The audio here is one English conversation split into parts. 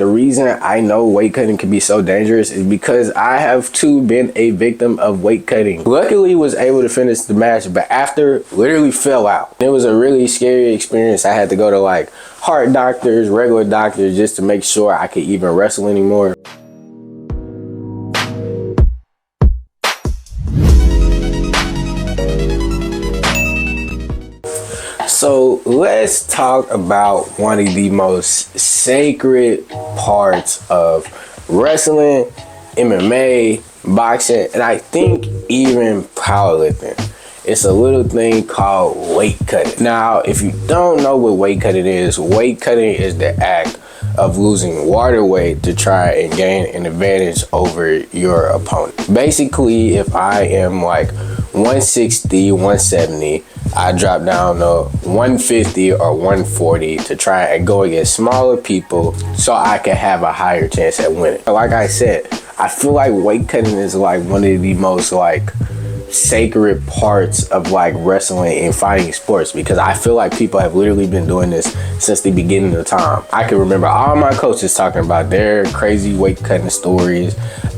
The reason I know weight cutting can be so dangerous is because I have too been a victim of weight cutting. Luckily was able to finish the match, but after literally fell out. It was a really scary experience. I had to go to like heart doctors, regular doctors, just to make sure I could even wrestle anymore. So let's talk about one of the most sacred parts of wrestling, MMA, boxing, and I think even powerlifting. It's a little thing called weight cutting. Now, if you don't know what weight cutting is the act of losing water weight to try and gain an advantage over your opponent. Basically, if I am like 160, 170, I drop down to 150 or 140 to try and go against smaller people so I can have a higher chance at winning. Like I said, I feel like weight cutting is like one of the most like sacred parts of like wrestling and fighting sports, because I feel like people have literally been doing this since the beginning of time. I can remember all my coaches talking about their crazy weight cutting stories.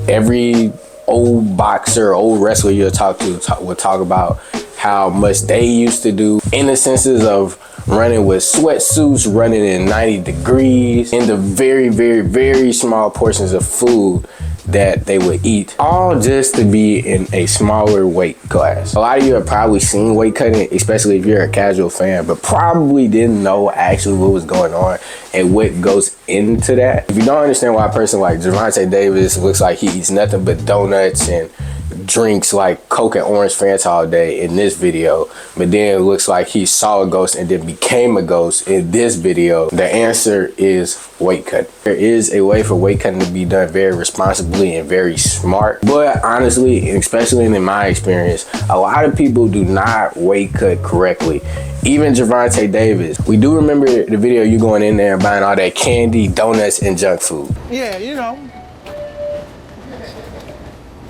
Every old boxer, old wrestler you'll talk to will talk about how much they used to do in the senses of running with sweatsuits, running in 90 degrees, in the very, very, very small portions of food that they would eat, all just to be in a smaller weight class. A lot of you have probably seen weight cutting, especially if you're a casual fan, but probably didn't know actually what was going on and what goes into that. If you don't understand why a person like Gervonta Davis looks like he eats nothing but donuts and drinks like Coke and orange Fanta all day in this video, but then it looks like he saw a ghost and then became a ghost in this video, the answer is weight cutting. There is a way for weight cutting to be done very responsibly and very smart, but honestly, especially in my experience, a lot of people do not weight cut correctly. Even Gervonta Davis. We do remember the video you going in there and buying all that candy, donuts, and junk food. Yeah, you know.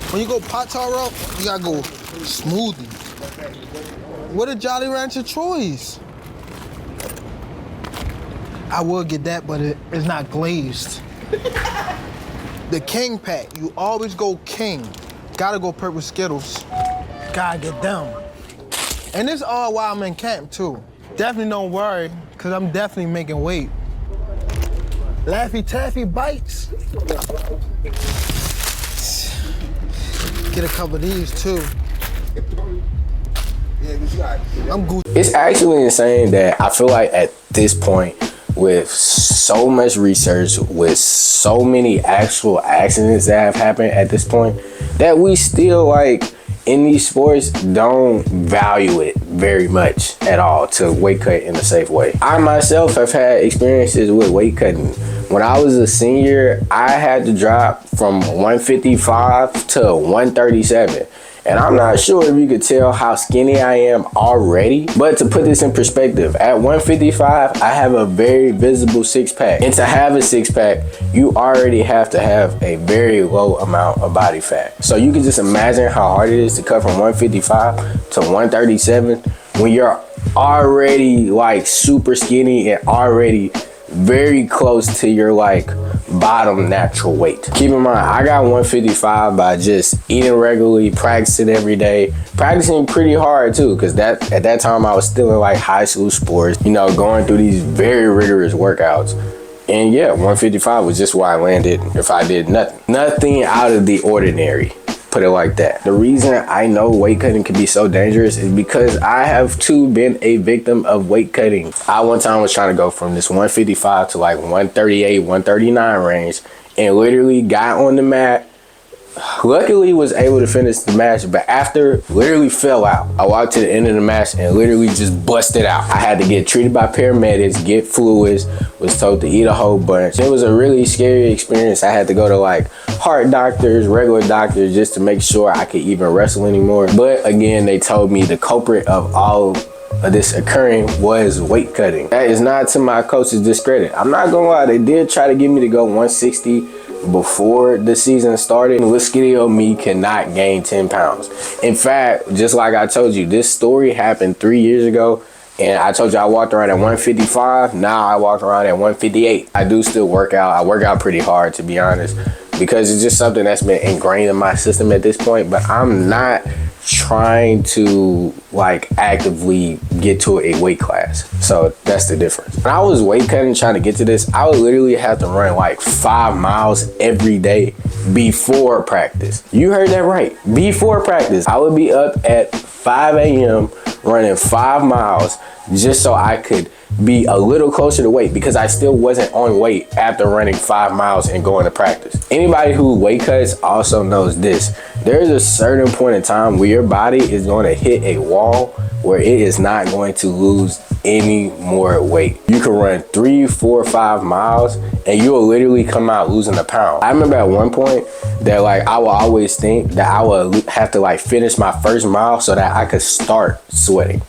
When you go pot taro, you gotta go smoothie. What a Jolly Rancher Troy's. I will get that, but it's not glazed. The King pack, you always go King. Gotta go purple Skittles. Gotta get them. And this all while I'm in camp too. Definitely don't worry, cause I'm definitely making weight. Laffy Taffy bites. Get a couple of these too. I'm good. It's actually insane that I feel like at this point, with so much research, with so many actual accidents that have happened at this point, that we still like in these sports don't value it very much at all to weight cut in a safe way. I myself have had experiences with weight cutting. When I was a senior, I had to drop from 155 to 137. And I'm not sure if you could tell how skinny I am already, but to put this in perspective, at 155, I have a very visible six-pack. And to have a six-pack, you already have to have a very low amount of body fat. So you can just imagine how hard it is to cut from 155 to 137 when you're already like super skinny and already very close to your like bottom natural weight. Keep in mind, I got 155 by just eating regularly, practicing every day, practicing pretty hard too, because at that time I was still in like high school sports, you know, going through these very rigorous workouts. And yeah, 155 was just where I landed if I did nothing out of the ordinary. Put it like that. The reason I know weight cutting can be so dangerous is because I have too been a victim of weight cutting. I one time was trying to go from this 155 to like 138, 139 range, and literally got on the mat. Luckily was able to finish the match, but after literally fell out. I walked to the end of the match and literally just busted out. I had to get treated by paramedics, get fluids, was told to eat a whole bunch. It was a really scary experience. I had to go to like heart doctors, regular doctors, just to make sure I could even wrestle anymore. But again, they told me the culprit of all of this occurring was weight cutting. That is not to my coach's discredit. I'm not gonna lie, they did try to get me to go 160 before the season started. Skinny old me cannot gain 10 pounds. In fact, just like I told you, this story happened 3 years ago. And I told you I walked around at 155. Now I walk around at 158. I do still work out. I work out pretty hard, to be honest, because it's just something that's been ingrained in my system at this point. But I'm not trying to like actively get to a weight class. So that's the difference. When I was weight cutting trying to get to this, I would literally have to run like 5 miles every day before practice. You heard that right. Before practice, I would be up at 5 a.m. running 5 miles just so I could be a little closer to weight, because I still wasn't on weight after running 5 miles and going to practice. Anybody who weight cuts also knows this. There's a certain point in time where your body is going to hit a wall where it is not going to lose any more weight. You can run 3, 4, 5 miles and you'll literally come out losing a pound. I remember at one point that like I would always think that I would have to like finish my first mile so that I could start sweating.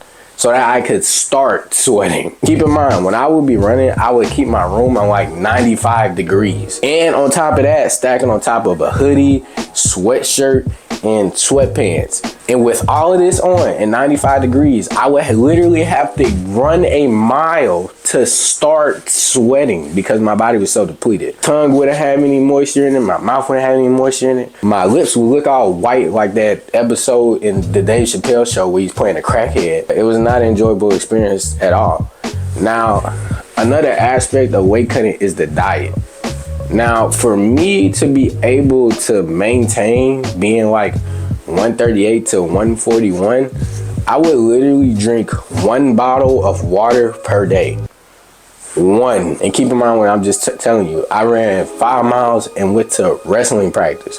Keep in mind, when I would be running, I would keep my room on like 95 degrees. And on top of that, stacking on top of a hoodie, sweatshirt, and sweatpants. And with all of this on and 95 degrees, I would literally have to run a mile to start sweating because my body was so depleted. Tongue wouldn't have any moisture in it. My mouth wouldn't have any moisture in it. My lips would look all white like that episode in the Dave Chappelle show where he's playing a crackhead. It was not an enjoyable experience at all. Now, another aspect of weight cutting is the diet. Now, for me to be able to maintain being like 138 to 141, I would literally drink 1 bottle of water per day. 1. And keep in mind when I'm just telling you, I ran 5 miles and went to wrestling practice.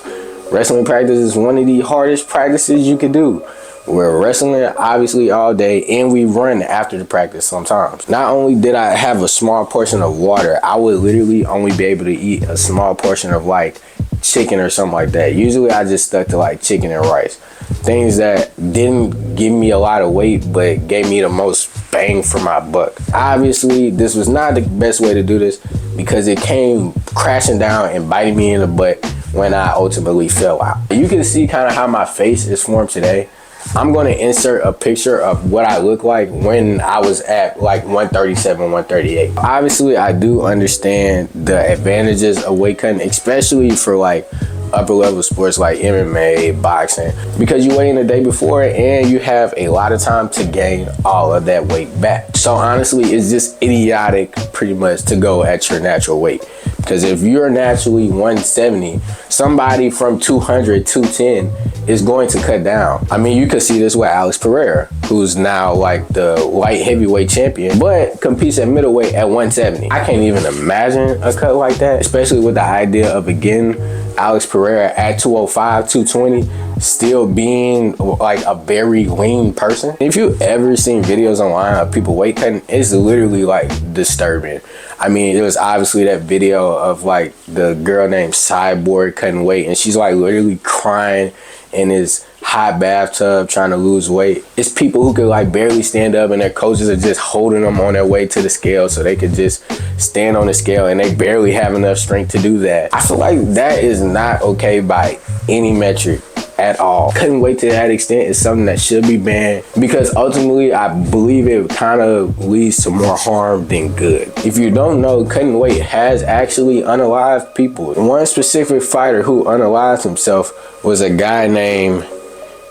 Wrestling practice is one of the hardest practices you could do. We're wrestling obviously all day and we run after the practice sometimes. Not only did I have a small portion of water, I would literally only be able to eat a small portion of like chicken or something like that. Usually I just stuck to like chicken and rice. Things that didn't give me a lot of weight but gave me the most bang for my buck. Obviously this was not the best way to do this because it came crashing down and biting me in the butt when I ultimately fell out. You can see kind of how my face is formed today. I'm going to insert a picture of what I look like when I was at like 137, 138. Obviously, I do understand the advantages of weight cutting, especially for like upper level sports like MMA, boxing, because you weigh in the day before and you have a lot of time to gain all of that weight back. So honestly, it's just idiotic pretty much to go at your natural weight. Because if you're naturally 170, somebody from 200, 210 is going to cut down. I mean, you could see this with Alex Pereira, who's now like the light heavyweight champion, but competes at middleweight at 170. I can't even imagine a cut like that, especially with the idea of, again, Alex Pereira at 205, 220, still being like a very lean person. If you've ever seen videos online of people weight cutting, it's literally like disturbing. I mean, it was obviously that video of like the girl named Cyborg cutting weight and she's like literally crying in this hot bathtub trying to lose weight. It's people who could like barely stand up and their coaches are just holding them on their way to the scale so they could just stand on the scale and they barely have enough strength to do that. I feel like that is not okay by any metric at all. Cutting weight to that extent is something that should be banned because ultimately I believe it kind of leads to more harm than good. If you don't know, cutting weight has actually unalived people. One specific fighter who unalived himself was a guy named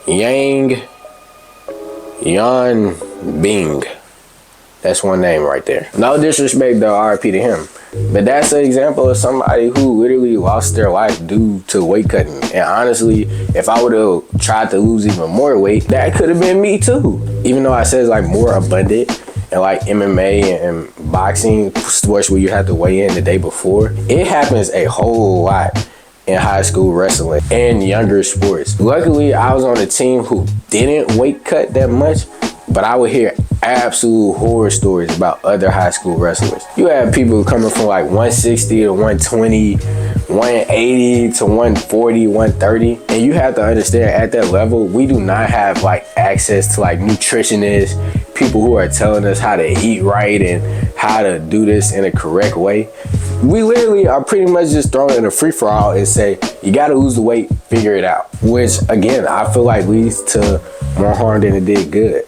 Yan Bing. That's one name right there. No disrespect though, RIP to him. But that's an example of somebody who literally lost their life due to weight cutting. And honestly, if I would have tried to lose even more weight, that could have been me too. Even though I said it's like more abundant and like MMA and boxing, sports where you have to weigh in the day before, it happens a whole lot in high school wrestling and younger sports. Luckily, I was on a team who didn't weight cut that much, but I would hear absolute horror stories about other high school wrestlers. You have people coming from like 160 to 120, 180 to 140, 130. And you have to understand at that level, we do not have like access to like nutritionists, people who are telling us how to eat right and how to do this in a correct way. We literally are pretty much just thrown in a free-for-all and say, you gotta lose the weight, figure it out. Which again, I feel like leads to more harm than it did good.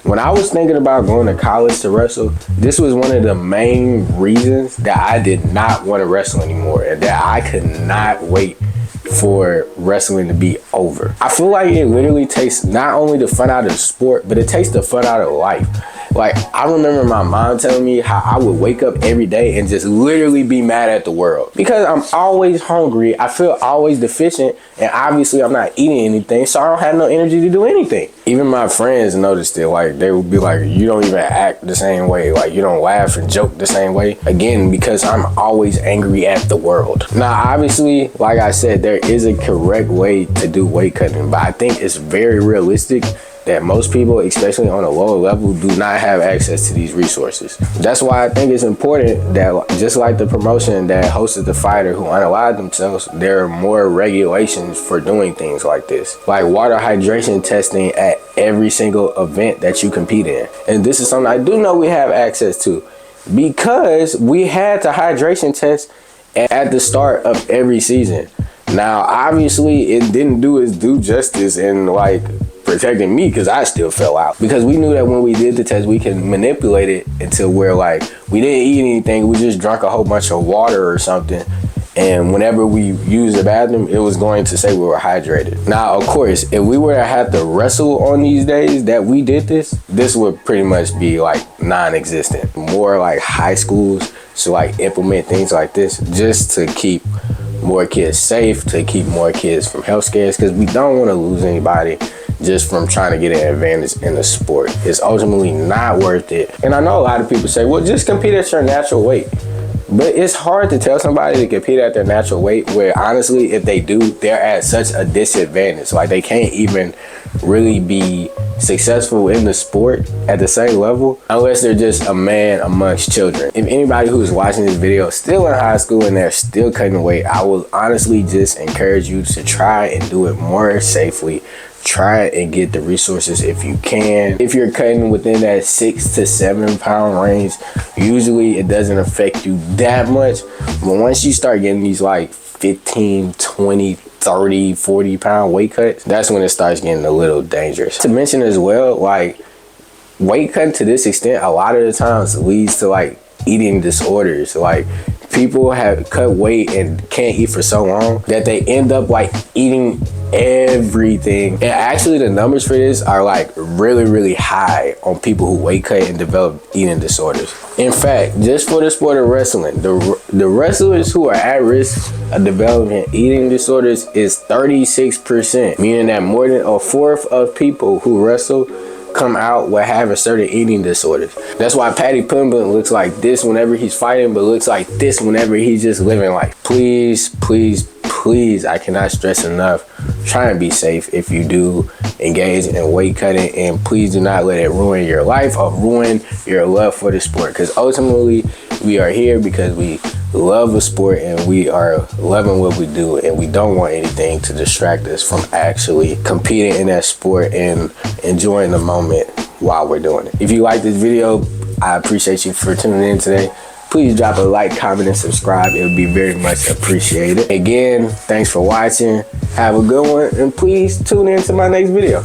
When I was thinking about going to college to wrestle, this was one of the main reasons that I did not want to wrestle anymore and that I could not wait for wrestling to be over. I feel like it literally takes not only the fun out of the sport, but it takes the fun out of life. Like, I remember my mom telling me how I would wake up every day and just literally be mad at the world because I'm always hungry. I feel always deficient, and obviously I'm not eating anything, so I don't have no energy to do anything. Even my friends noticed it. Like, they would be like, you don't even act the same way. Like, you don't laugh and joke the same way. Again, because I'm always angry at the world. Now, obviously, like I said, there is a correct way to do weight cutting, but I think it's very realistic that most people, especially on a lower level, do not have access to these resources. That's why I think it's important that, just like the promotion that hosted the fighter who unallied themselves, there are more regulations for doing things like this. Like water hydration testing at every single event that you compete in. And this is something I do know we have access to because we had the hydration test at the start of every season. Now, obviously, it didn't do its due justice in like protecting me because I still fell out. Because we knew that when we did the test, we can manipulate it until we're like, we didn't eat anything, we just drank a whole bunch of water or something. And whenever we used the bathroom, it was going to say we were hydrated. Now, of course, if we were to have to wrestle on these days that we did this would pretty much be like non-existent. More like high schools should like implement things like this just to keep more kids safe, to keep more kids from health scares, because we don't want to lose anybody just from trying to get an advantage in the sport. It's ultimately not worth it. And I know a lot of people say, well, just compete at your natural weight. But it's hard to tell somebody to compete at their natural weight where honestly, if they do, they're at such a disadvantage. Like they can't even really be successful in the sport at the same level unless they're just a man amongst children. If anybody who's watching this video is still in high school and they're still cutting weight, I will honestly just encourage you to try and do it more safely. Try and get the resources if you can. If you're cutting within that 6 to 7 pound range, usually it doesn't affect you that much. But once you start getting these like 15, 20, 30, 40 pound weight cuts, that's when it starts getting a little dangerous. To mention as well, like weight cutting to this extent, a lot of the times leads to like eating disorders. Like people have cut weight and can't eat for so long that they end up like eating everything. And actually the numbers for this are like really high on people who weight cut and develop eating disorders. In fact, just for the sport of wrestling, the wrestlers who are at risk of developing eating disorders is 36%, meaning that more than a fourth of people who wrestle come out with having certain eating disorders. That's why Paddy Pimblett looks like this whenever he's fighting, but looks like this whenever he's just living life. Please, I cannot stress enough, try and be safe if you do engage in weight cutting, and please do not let it ruin your life or ruin your love for the sport, because ultimately we are here because we love the sport and we are loving what we do, and we don't want anything to distract us from actually competing in that sport and enjoying the moment while we're doing it. If you like this video, I appreciate you for tuning in today. Please drop a like, comment, and subscribe. It would be very much appreciated. Again, thanks for watching. Have a good one, and please tune in to my next video.